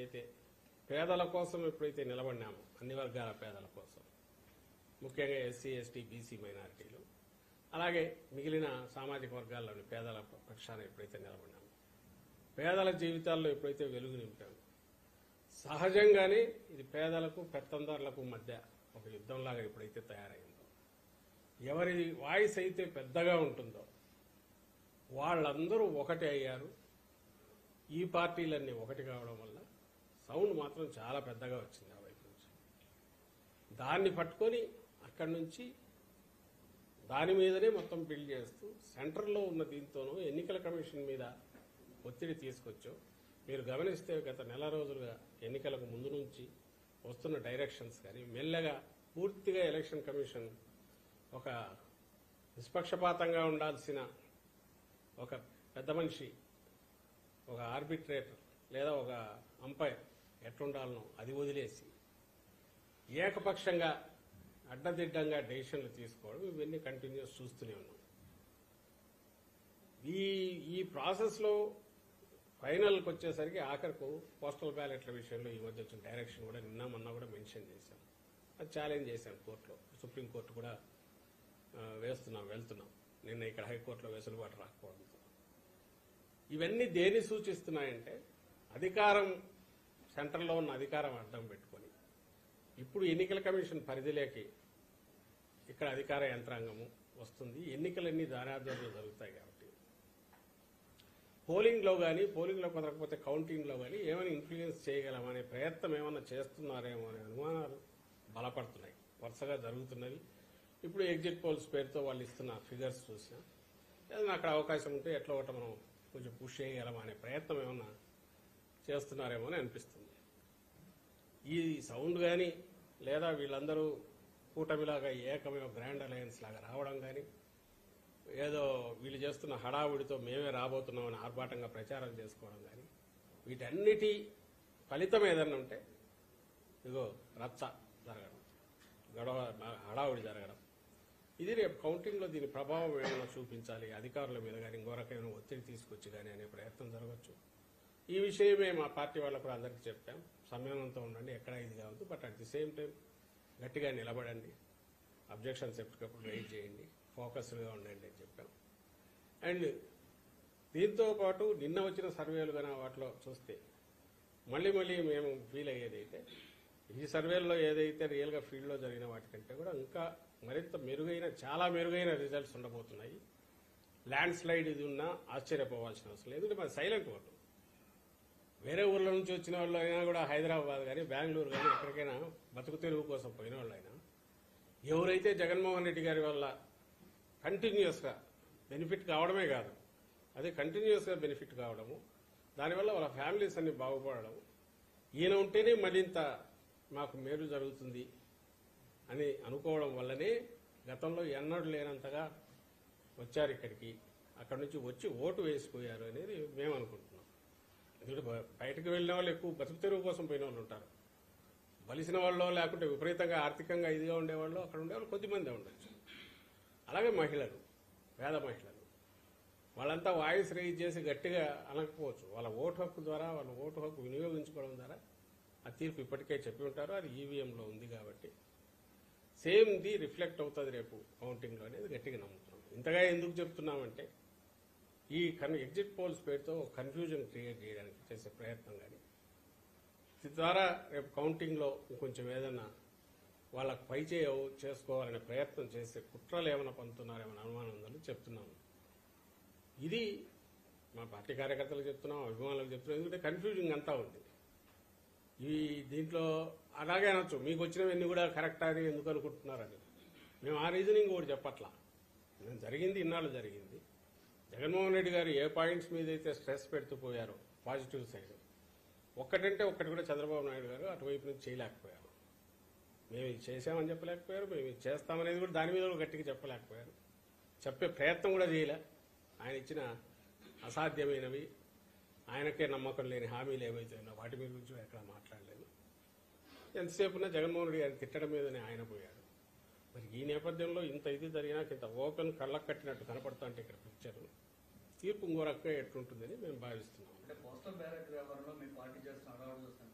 అయితే పేదల కోసం ఎప్పుడైతే నిలబడినామో అన్ని వర్గాల పేదల కోసం ముఖ్యంగా ఎస్సీ ఎస్టీ బీసీ మైనారిటీలు అలాగే మిగిలిన సామాజిక వర్గాల్లోని పేదల పక్షాన ఎప్పుడైతే నిలబడినామో పేదల జీవితాల్లో ఎప్పుడైతే వెలుగు నింపామో సహజంగానే ఇది పేదలకు పెత్తందారులకు మధ్య ఒక యుద్ధంలాగా ఎప్పుడైతే తయారైందో ఎవరి వాయిస్ అయితే పెద్దగా ఉంటుందో వాళ్ళందరూ ఒకటి అయ్యారు. ఈ పార్టీలన్నీ ఒకటి కావడం వల్ల సౌండ్ మాత్రం చాలా పెద్దగా వచ్చింది ఆ వైపు నుంచి. దాన్ని పట్టుకొని అక్కడి నుంచి దాని మీదనే మొత్తం బిల్డ్ చేస్తూ సెంటర్లో ఉన్న దీంతోనూ ఎన్నికల కమిషన్ మీద ఒత్తిడి తీసుకొచ్చో మీరు గమనిస్తే గత నెల రోజులుగా ఎన్నికలకు ముందు నుంచి వస్తున్న డైరెక్షన్స్ కానీ మెల్లగా పూర్తిగా ఎలక్షన్ కమిషన్ ఒక నిష్పక్షపాతంగా ఉండాల్సిన ఒక పెద్ద మనిషి ఒక ఆర్బిట్రేటర్ లేదా ఒక అంపైర్ ఎట్లుండాలనో అది వదిలేసి ఏకపక్షంగా అడ్డదిడ్డంగా డెసిషన్లు తీసుకోవడం ఇవన్నీ కంటిన్యూస్ చూస్తూనే ఉన్నాం. ఈ ప్రాసెస్లో ఫైనల్కి వచ్చేసరికి ఆఖరకు పోస్టల్ బ్యాలెట్ల విషయంలో ఈ మధ్య వచ్చిన డైరెక్షన్ కూడా నిన్న మొన్న కూడా మెన్షన్ చేశాం. అది ఛాలెంజ్ చేశాం కోర్టులో. సుప్రీంకోర్టు కూడా వెళ్తున్నాం. నిన్న ఇక్కడ హైకోర్టులో వెసులుబాటు రాకపోవడంతో ఇవన్నీ దేన్ని సూచిస్తున్నాయంటే అధికారం సెంటర్లో ఉన్న అధికారం అడ్డం పెట్టుకొని ఇప్పుడు ఎన్నికల కమిషన్ పరిధిలోకి ఇక్కడ అధికార యంత్రాంగము వస్తుంది. ఎన్నికలన్నీ దారాధ్వర్యంలో జరుగుతాయి కాబట్టి పోలింగ్లో కానీ పోలింగ్లో కుదరకపోతే కౌంటింగ్లో కానీ ఏమైనా ఇన్ఫ్లుయెన్స్ చేయగలమనే ప్రయత్నం ఏమైనా చేస్తున్నారేమో అనే అనుమానాలు బలపడుతున్నాయి. వరుసగా జరుగుతున్నవి. ఇప్పుడు ఎగ్జిట్ పోల్స్ పేరుతో వాళ్ళు ఇస్తున్న ఫిగర్స్ చూసినా ఏదైనా అక్కడ అవకాశం ఉంటే ఎట్లా ఒకటి మనం కొంచెం పుష్ చేయగలమా అనే ప్రయత్నం ఏమన్నా చేస్తున్నారేమో అని అనిపిస్తుంది. ఈ సౌండ్ కానీ లేదా వీళ్ళందరూ కూటమిలాగా ఏకమే గ్రాండ్ అలయన్స్ లాగా రావడం కానీ ఏదో వీళ్ళు చేస్తున్న హడావుడితో మేమే రాబోతున్నామని ఆర్భాటంగా ప్రచారం చేసుకోవడం కానీ వీటన్నిటి ఫలితం ఏదన్నా ఉంటే ఇదిగో రచ్చ జరగడం, గొడవ హడావుడి జరగడం, ఇది రేపు కౌంటింగ్లో దీని ప్రభావం ఏమైనా చూపించాలి అధికారుల మీద కానీ ఇంకో రకమైన ఒత్తిడి తీసుకొచ్చి కానీ అనే ప్రయత్నం జరగచ్చు. ఈ విషయమే మా పార్టీ వాళ్ళకు కూడా అందరికీ చెప్పాం. సంయమనంతో ఉండండి, ఎక్కడ ఇది కావద్దు, but at the same time గట్టిగా నిలబడండి, అబ్జెక్షన్స్ ఎప్పటికప్పుడు రైజ్ చేయండి, ఫోకస్డ్గా ఉండండి అని చెప్పాం. అండ్ దీంతో పాటు నిన్న వచ్చిన సర్వేలు కానీ వాటిలో చూస్తే మళ్ళీ మేము ఫీల్ అయ్యేదైతే ఈ సర్వేల్లో ఏదైతే రియల్గా ఫీల్డ్లో జరిగిన వాటికంటే కూడా ఇంకా మరింత మెరుగైన చాలా మెరుగైన రిజల్ట్స్ ఉండబోతున్నాయి. ల్యాండ్ స్లైడ్ ఇది ఉన్నా ఆశ్చర్యపోవాల్సిన అవసరం లేదు. ఎందుకంటే మరి సైలెంట్ ఓటు వేరే ఊర్ల నుంచి వచ్చిన వాళ్ళు అయినా కూడా హైదరాబాద్ కానీ బెంగళూరు కానీ ఎక్కడికైనా బతుకు తెరువు కోసం పోయిన వాళ్ళు అయినా ఎవరైతే జగన్మోహన్ రెడ్డి గారి వల్ల కంటిన్యూస్గా బెనిఫిట్ కావడమే కాదు అదే కంటిన్యూస్గా బెనిఫిట్ కావడము, దానివల్ల వాళ్ళ ఫ్యామిలీస్ అన్ని బాగుపడడం, ఈయన ఉంటేనే మరింత మాకు మేలు జరుగుతుంది అని అనుకోవడం వల్లనే గతంలో ఎన్నడూ లేనంతగా వచ్చారు ఇక్కడికి. అక్కడి నుంచి వచ్చి ఓటు వేసిపోయారు అనేది మేము అనుకుంటున్నాం. ఎందుకంటే బయటకు వెళ్ళిన వాళ్ళు ఎక్కువ బతుకు తెరువు కోసం పోయిన వాళ్ళు ఉంటారు. బలిసిన వాళ్ళు లేకుంటే విపరీతంగా ఆర్థికంగా ఇదిగా ఉండేవాళ్ళు అక్కడ ఉండేవాళ్ళు కొద్దిమందే ఉండొచ్చు. అలాగే మహిళలు, పేద మహిళలు వాళ్ళంతా వాయిస్ రైజ్ చేసి గట్టిగా అనకపోవచ్చు. వాళ్ళ ఓటు హక్కు ద్వారా వాళ్ళ ఓటు హక్కు వినియోగించుకోవడం ద్వారా ఆ తీర్పు ఇప్పటికే చెప్పి ఉంటారు. అది ఈవీఎంలో ఉంది కాబట్టి సేమ్ ది రిఫ్లెక్ట్ అవుతుంది రేపు కౌంటింగ్లో అనేది గట్టిగా నమ్ముతున్నాం. ఇంతగా ఎందుకు చెప్తున్నామంటే ఈ ఎగ్జిట్ పోల్స్ పేరుతో కన్ఫ్యూజన్ క్రియేట్ చేయడానికి చేసే ప్రయత్నం కానీ ద్వారా రేపు కౌంటింగ్లో కొంచెం ఏదైనా వాళ్ళకు పై చేసుకోవాలనే ప్రయత్నం చేసే కుట్రలు ఏమైనా పంతున్నారేమైనా అనుమానం ఉందని చెప్తున్నాము. ఇది మా పార్టీ కార్యకర్తలకు చెప్తున్నాం, అభిమానులకు చెప్తున్నాం. ఎందుకంటే కన్ఫ్యూజింగ్ అంతా ఉంది. దీంట్లో అలాగే అనొచ్చు, మీకు వచ్చినవన్నీ కూడా కరెక్ట్ అని ఎందుకు అనుకుంటున్నారని. మేము ఆ రీజనింగ్ కూడా చెప్పట్లా. జరిగింది ఇన్నాళ్ళు జరిగింది. జగన్మోహన్ రెడ్డి గారు ఏ పాయింట్స్ మీద అయితే స్ట్రెస్ పెడుతూ పోయారో పాజిటివ్ సైడ్ ఒక్కటంటే ఒక్కటి కూడా చంద్రబాబు నాయుడు గారు అటువైపు నుంచి చేయలేకపోయారు. మేము ఇది చేశామని చెప్పలేకపోయారు, మేము ఇది చేస్తామనేది కూడా దాని మీద కూడా గట్టిగా చెప్పలేకపోయారు. చెప్పే ప్రయత్నం కూడా చేయలే. ఆయన ఇచ్చిన అసాధ్యమైనవి ఆయనకే నమ్మకం లేని హామీలు ఏవైతే ఉన్నా వాటి మీద గురించి ఎక్కడ మాట్లాడలేదు. ఎంతసేపున్నా జగన్మోహన్ రెడ్డి గారిని తిట్టడం మీదనే ఆయన పోయాడు. మరి ఈ నేపథ్యంలో ఇంత ఇది జరిగినాక ఇంత ఓపెన్ కళ్ళకు కట్టినట్టు కనపడుతుంటే ఇక్కడ పిక్చర్ తీర్పు ఇంకో రకంగా ఎట్లుంటుందని మేము భావిస్తున్నాం. అంటే పోస్టల్ బ్యాలెట్ వ్యవహారంలో మీ పార్టీ చేస్తున్న అలవాటు చూస్తుంటే